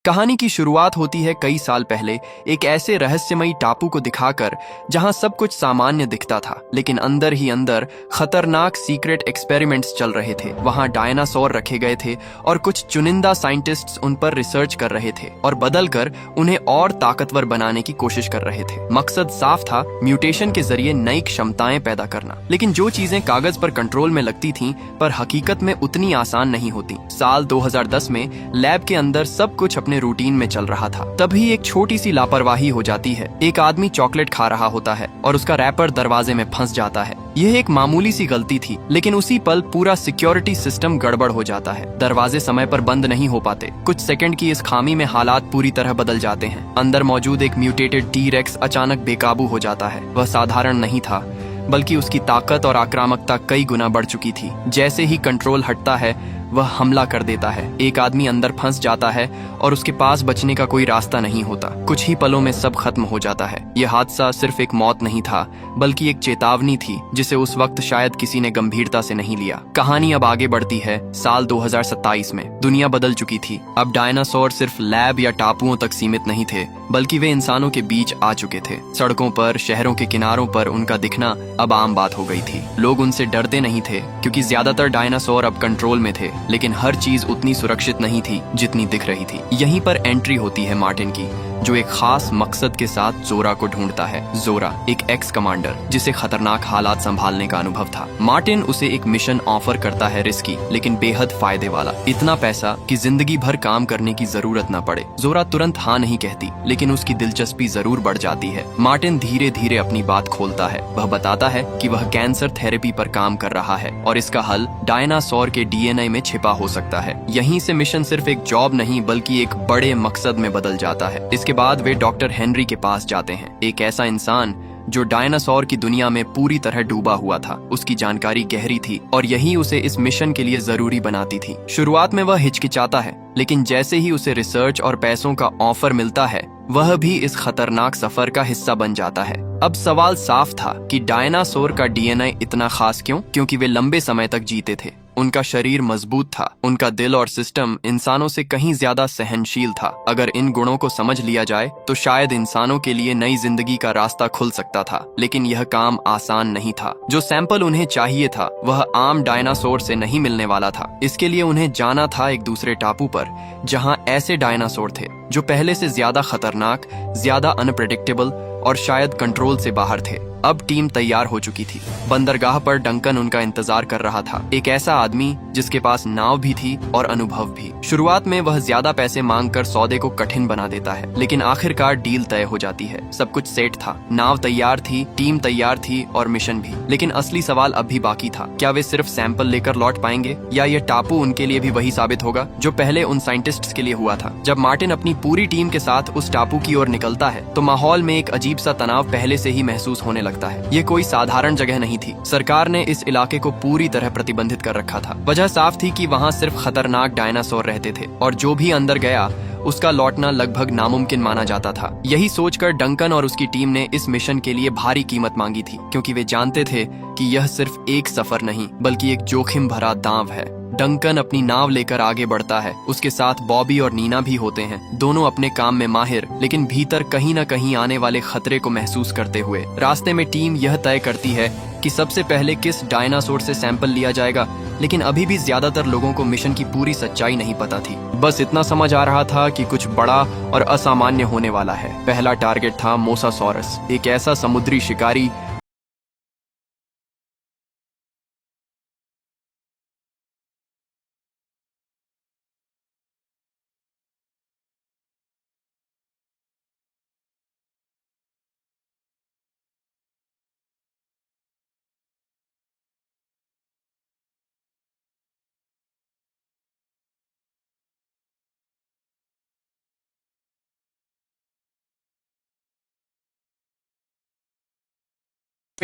कहानी की शुरुआत होती है कई साल पहले एक ऐसे रहस्यमयी टापू को दिखाकर जहां सब कुछ सामान्य दिखता था, लेकिन अंदर ही अंदर खतरनाक सीक्रेट एक्सपेरिमेंट्स चल रहे थे। वहां डायनासोर रखे गए थे और कुछ चुनिंदा साइंटिस्ट्स उन पर रिसर्च कर रहे थे और बदलकर उन्हें और ताकतवर बनाने की कोशिश कर रहे थे। मकसद साफ था, म्यूटेशन के जरिए नई क्षमताएं पैदा करना। लेकिन जो चीजें कागज पर कंट्रोल में लगती थीं, पर हकीकत में उतनी आसान नहीं होती। साल 2010 में लैब के अंदर सब कुछ अपने रूटीन में चल रहा था। तभी एक छोटी सी लापरवाही हो जाती है। एक आदमी चॉकलेट खा रहा होता है और उसका रैपर दरवाजे में फंस जाता है। यह एक मामूली सी गलती थी, लेकिन उसी पल पूरा सिक्योरिटी सिस्टम गड़बड़ हो जाता है। दरवाजे समय पर बंद नहीं हो पाते। कुछ सेकंड की इस खामी में हालात पूरी तरह बदल जाते हैं। अंदर मौजूद एक म्यूटेटेड टी-रेक्स अचानक बेकाबू हो जाता है। वह साधारण नहीं था, बल्कि उसकी ताकत और आक्रामकता कई गुना बढ़ चुकी थी। जैसे ही कंट्रोल हटता है, वह हमला कर देता है। एक आदमी अंदर फंस जाता है और उसके पास बचने का कोई रास्ता नहीं होता। कुछ ही पलों में सब खत्म हो जाता है। यह हादसा सिर्फ एक मौत नहीं था, बल्कि एक चेतावनी थी, जिसे उस वक्त शायद किसी ने गंभीरता से नहीं लिया। कहानी अब आगे बढ़ती है। साल 2027 में दुनिया बदल चुकी थी। अब डायनासोर सिर्फ लैब या टापुओं तक सीमित नहीं थे, बल्कि वे इंसानों के बीच आ चुके थे। सड़कों पर, शहरों के किनारों पर उनका दिखना अब आम बात हो गई थी। लोग उनसे डरते नहीं थे, क्योंकि ज्यादातर डायनासोर अब कंट्रोल में थे, लेकिन हर चीज उतनी सुरक्षित नहीं थी जितनी दिख रही थी। यहीं पर एंट्री होती है मार्टिन की, जो एक खास मकसद के साथ जोरा को ढूंढता है। जोरा एक एक्स कमांडर, जिसे खतरनाक हालात संभालने का अनुभव था। मार्टिन उसे एक मिशन ऑफर करता है, रिस्की लेकिन बेहद फायदे वाला। इतना पैसा कि जिंदगी भर काम करने की जरूरत न पड़े। जोरा तुरंत हाँ नहीं कहती, लेकिन उसकी दिलचस्पी जरूर बढ़ जाती है। मार्टिन धीरे धीरे अपनी बात खोलता है। वह बताता है कि वह कैंसर थेरेपी पर काम कर रहा है और इसका हल डायनासोर के डीएनए में छिपा हो सकता है। यहीं से मिशन सिर्फ एक जॉब नहीं, बल्कि एक बड़े मकसद में बदल जाता है। इसके बाद वे डॉक्टर हेनरी के पास जाते हैं, एक ऐसा इंसान जो डायनासोर की दुनिया में पूरी तरह डूबा हुआ था। उसकी जानकारी गहरी थी और यही उसे इस मिशन के लिए जरूरी बनाती थी। शुरुआत में वह हिचकिचाता है, लेकिन जैसे ही उसे रिसर्च और पैसों का ऑफर मिलता है, वह भी इस खतरनाक सफर का हिस्सा बन जाता है। अब सवाल साफ था कि डायनासोर का डीएनए इतना खास क्यों? क्योंकि वे लंबे समय तक जीते थे। उनका शरीर मजबूत था, उनका दिल और सिस्टम इंसानों से कहीं ज्यादा सहनशील था। अगर इन गुणों को समझ लिया जाए तो शायद इंसानों के लिए नई जिंदगी का रास्ता खुल सकता था। लेकिन यह काम आसान नहीं था। जो सैंपल उन्हें चाहिए था, वह आम डायनासोर से नहीं मिलने वाला था। इसके लिए उन्हें जाना था एक दूसरे टापू पर, जहां ऐसे डायनासोर थे जो पहले से ज्यादा खतरनाक, ज्यादा अनप्रेडिक्टेबल और शायद कंट्रोल से बाहर थे। अब टीम तैयार हो चुकी थी। बंदरगाह पर डंकन उनका इंतजार कर रहा था, एक ऐसा आदमी जिसके पास नाव भी थी और अनुभव भी। शुरुआत में वह ज्यादा पैसे मांगकर सौदे को कठिन बना देता है, लेकिन आखिरकार डील तय हो जाती है। सब कुछ सेट था, नाव तैयार थी, टीम तैयार थी और मिशन भी। लेकिन असली सवाल अब भी बाकी था। क्या वे सिर्फ सैंपल लेकर लौट पाएंगे, या यह टापू उनके लिए भी वही साबित होगा जो पहले उन साइंटिस्ट्स के लिए हुआ था? जब मार्टिन अपनी पूरी टीम के साथ उस टापू की ओर निकलता है, तो माहौल में एक अजीब सा तनाव पहले से ही महसूस होने लगता है। ये कोई साधारण जगह नहीं थी। सरकार ने इस इलाके को पूरी तरह प्रतिबंधित कर रखा था। वजह साफ थी कि वहाँ सिर्फ खतरनाक डायनासोर रहते थे और जो भी अंदर गया उसका लौटना लगभग नामुमकिन माना जाता था। यही सोचकर डंकन और उसकी टीम ने इस मिशन के लिए भारी कीमत मांगी थी, क्योंकि वे जानते थे कि यह सिर्फ एक सफर नहीं, बल्कि एक जोखिम भरा दांव है। डंकन अपनी नाव लेकर आगे बढ़ता है। उसके साथ बॉबी और नीना भी होते हैं, दोनों अपने काम में माहिर, लेकिन भीतर कहीं न कहीं आने वाले खतरे को महसूस करते हुए। रास्ते में टीम यह तय करती है कि सबसे पहले किस डायनासोर से सैंपल लिया जाएगा, लेकिन अभी भी ज्यादातर लोगों को मिशन की पूरी सच्चाई नहीं पता थी। बस इतना समझ आ रहा था कि कुछ बड़ा और असामान्य होने वाला है। पहला टारगेट था मोसासॉरस, एक ऐसा समुद्री शिकारी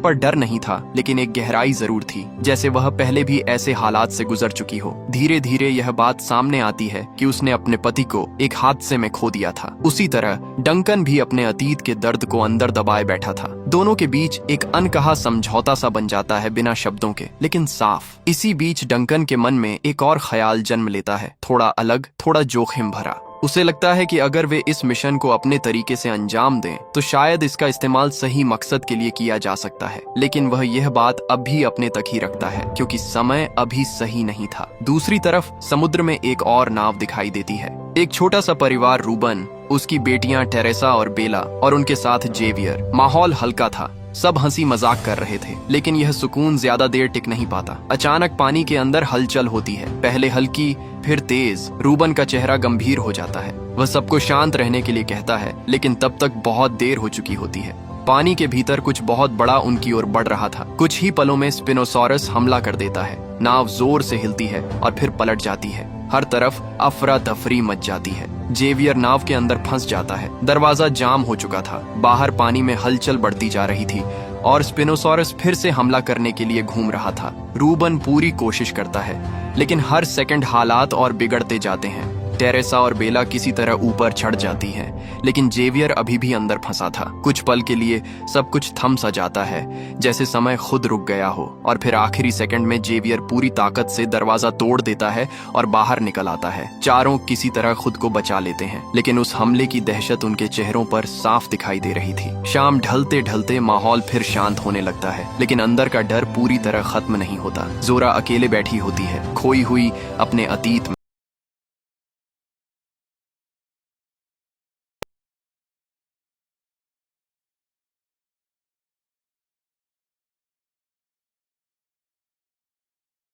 पर डर नहीं था, लेकिन एक गहराई जरूर थी, जैसे वह पहले भी ऐसे हालात से गुजर चुकी हो। धीरे धीरे यह बात सामने आती है कि उसने अपने पति को एक हादसे में खो दिया था। उसी तरह डंकन भी अपने अतीत के दर्द को अंदर दबाए बैठा था। दोनों के बीच एक अनकहा समझौता सा बन जाता है, बिना शब्दों के, लेकिन साफ। इसी बीच डंकन के मन में एक और ख्याल जन्म लेता है, थोड़ा अलग, थोड़ा जोखिम भरा। उसे लगता है कि अगर वे इस मिशन को अपने तरीके से अंजाम दें तो शायद इसका इस्तेमाल सही मकसद के लिए किया जा सकता है, लेकिन वह यह बात अब भी अपने तक ही रखता है क्योंकि समय अभी सही नहीं था। दूसरी तरफ समुद्र में एक और नाव दिखाई देती है। एक छोटा सा परिवार, रूबन, उसकी बेटियां टेरेसा और बेला और उनके साथ जेवियर। माहौल हल्का था, सब हंसी मजाक कर रहे थे, लेकिन यह सुकून ज्यादा देर टिक नहीं पाता। अचानक पानी के अंदर हलचल होती है, पहले हल्की फिर तेज। रूबन का चेहरा गंभीर हो जाता है। वह सबको शांत रहने के लिए कहता है, लेकिन तब तक बहुत देर हो चुकी होती है। पानी के भीतर कुछ बहुत बड़ा उनकी ओर बढ़ रहा था। कुछ ही पलों में स्पिनोसॉरस हमला कर देता है। नाव जोर से हिलती है और फिर पलट जाती है। हर तरफ अफरा तफरी मच जाती है। जेवियर नाव के अंदर फंस जाता है। दरवाजा जाम हो चुका था। बाहर पानी में हलचल बढ़ती जा रही थी और स्पिनोसॉरस फिर से हमला करने के लिए घूम रहा था। रूबन पूरी कोशिश करता है, लेकिन हर सेकंड हालात और बिगड़ते जाते हैं। टेरेसा और बेला किसी तरह ऊपर चढ़ जाती हैं, लेकिन जेवियर अभी भी अंदर फंसा था। कुछ पल के लिए सब कुछ थम सा जाता है, जैसे समय खुद रुक गया हो, और फिर आखिरी सेकंड में जेवियर पूरी ताकत से दरवाजा तोड़ देता है और बाहर निकल आता है। चारों किसी तरह खुद को बचा लेते हैं, लेकिन उस हमले की दहशत उनके चेहरों पर साफ दिखाई दे रही थी। शाम ढलते ढलते माहौल फिर शांत होने लगता है, लेकिन अंदर का डर पूरी तरह खत्म नहीं होता। जोरा अकेले बैठी होती है, खोई हुई अपने अतीत में।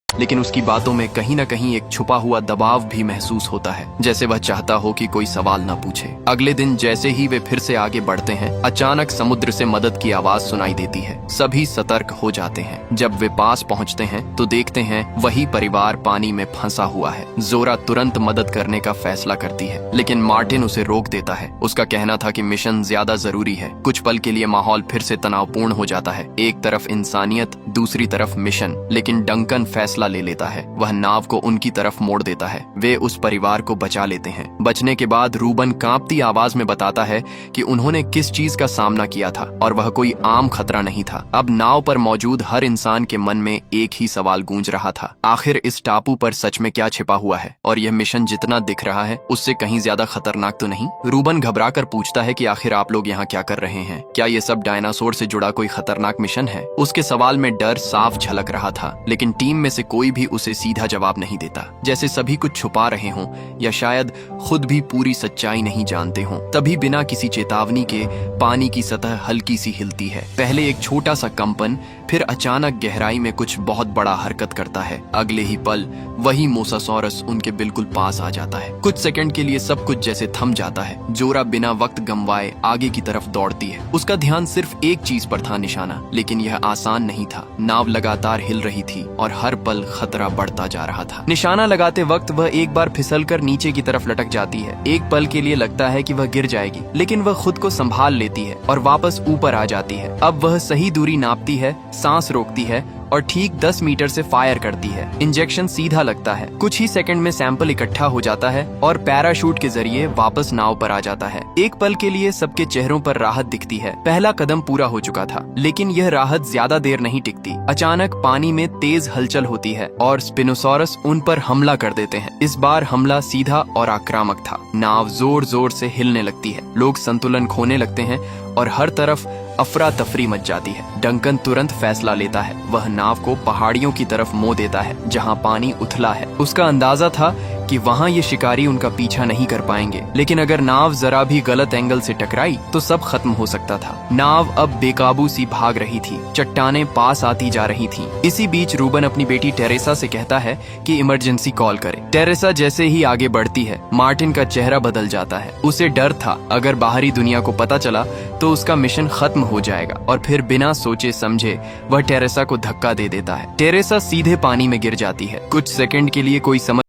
लेकिन उसकी बातों में कहीं ना कहीं एक छुपा हुआ दबाव भी महसूस होता है, जैसे वह चाहता हो कि कोई सवाल ना पूछे। अगले दिन जैसे ही वे फिर से आगे बढ़ते हैं, अचानक समुद्र से मदद की आवाज सुनाई देती है। सभी सतर्क हो जाते हैं। जब वे पास पहुंचते हैं तो देखते हैं वही परिवार पानी में फंसा हुआ है। जोरा तुरंत मदद करने का फैसला करती है, लेकिन मार्टिन उसे रोक देता है। उसका कहना था कि मिशन ज्यादा जरूरी है। कुछ पल के लिए माहौल फिर से तनावपूर्ण हो जाता है। एक तरफ इंसानियत, दूसरी तरफ मिशन। लेकिन डंकन फैसला ले लेता है। वह नाव को उनकी तरफ मोड़ देता है। वे उस परिवार को बचा लेते हैं। बचने के बाद रूबन कांपती आवाज में बताता है कि उन्होंने किस चीज का सामना किया था और वह कोई आम खतरा नहीं था। अब नाव पर मौजूद हर इंसान के मन में एक ही सवाल गूंज रहा था, आखिर इस टापू पर सच में क्या छिपा हुआ है, और यह मिशन जितना दिख रहा है उससे कहीं ज्यादा खतरनाक तो नहीं। रूबन घबरा कर पूछता है कि आखिर आप लोग यहाँ क्या कर रहे हैं? क्या ये सब डायनासोर से जुड़ा कोई खतरनाक मिशन है? उसके सवाल में डर साफ झलक रहा था, लेकिन टीम में से कोई भी उसे सीधा जवाब नहीं देता, जैसे सभी कुछ छुपा रहे हों या शायद खुद भी पूरी सच्चाई नहीं जानते हों। तभी बिना किसी चेतावनी के पानी की सतह हल्की सी हिलती है। पहले एक छोटा सा कंपन, फिर अचानक गहराई में कुछ बहुत बड़ा हरकत करता है। अगले ही पल वही मोसासॉरस उनके बिल्कुल पास आ जाता है। कुछ सेकंड के लिए सब कुछ जैसे थम जाता है। जोरा बिना वक्त गंवाए आगे की तरफ दौड़ती है। उसका ध्यान सिर्फ एक चीज पर था, निशाना। लेकिन यह आसान नहीं था। नाव लगातार हिल रही थी और हर पल खतरा बढ़ता जा रहा था। निशाना लगाते वक्त वह एक बार फिसलकर नीचे की तरफ लटक जाती है। एक पल के लिए लगता है कि वह गिर जाएगी, लेकिन वह खुद को संभाल लेती है और वापस ऊपर आ जाती है। अब वह सही दूरी नापती है, सांस रोकती है और ठीक 10 मीटर से फायर करती है। इंजेक्शन सीधा लगता है। कुछ ही सेकंड में सैंपल इकट्ठा हो जाता है और पैराशूट के जरिए वापस नाव पर आ जाता है। एक पल के लिए सबके चेहरों पर राहत दिखती है। पहला कदम पूरा हो चुका था, लेकिन यह राहत ज्यादा देर नहीं टिकती। अचानक पानी में तेज हलचल होती है और स्पिनोसॉरस उन पर हमला कर देते हैं। इस बार हमला सीधा और आक्रामक था। नाव जोर जोर से हिलने लगती है। लोग संतुलन खोने लगते हैं और हर तरफ अफरा तफरी मच जाती है। डंकन तुरंत फैसला लेता है। वह नाव को पहाड़ियों की तरफ मोड़ देता है जहां पानी उथला है। उसका अंदाजा था कि वहां ये शिकारी उनका पीछा नहीं कर पाएंगे, लेकिन अगर नाव जरा भी गलत एंगल से टकराई तो सब खत्म हो सकता था। नाव अब बेकाबू सी भाग रही थी। चट्टानें पास आती जा रही थीं। इसी बीच रूबन अपनी बेटी टेरेसा से कहता है कि इमरजेंसी कॉल करे। टेरेसा जैसे ही आगे बढ़ती है, मार्टिन का चेहरा बदल जाता है। उसे डर था अगर बाहरी दुनिया को पता चला तो उसका मिशन खत्म हो जाएगा, और फिर बिना सोचे समझे वह टेरेसा को धक्का दे देता है। टेरेसा सीधे पानी में गिर जाती है। कुछ सेकंड के लिए कोई समझ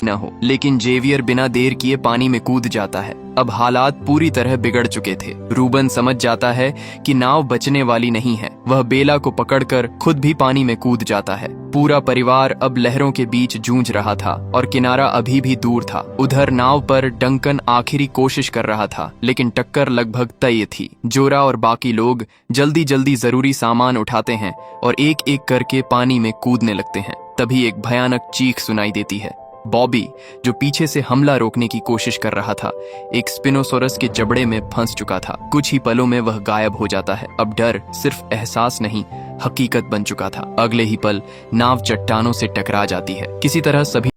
न हो। लेकिन जेवियर बिना देर किए पानी में कूद जाता है। अब हालात पूरी तरह बिगड़ चुके थे। रूबन समझ जाता है कि नाव बचने वाली नहीं है। वह बेला को पकड़कर खुद भी पानी में कूद जाता है। पूरा परिवार अब लहरों के बीच जूझ रहा था और किनारा अभी भी दूर था। उधर नाव पर डंकन आखिरी कोशिश कर रहा था, लेकिन टक्कर लगभग तय थी। जोरा और बाकी लोग जल्दी जल्दी जरूरी सामान उठाते हैं और एक एक करके पानी में कूदने लगते हैं। तभी एक भयानक चीख सुनाई देती है। बॉबी, जो पीछे से हमला रोकने की कोशिश कर रहा था, एक स्पिनोसोरस के जबड़े में फंस चुका था। कुछ ही पलों में वह गायब हो जाता है। अब डर सिर्फ एहसास नहीं, हकीकत बन चुका था। अगले ही पल नाव चट्टानों से टकरा जाती है। किसी तरह सभी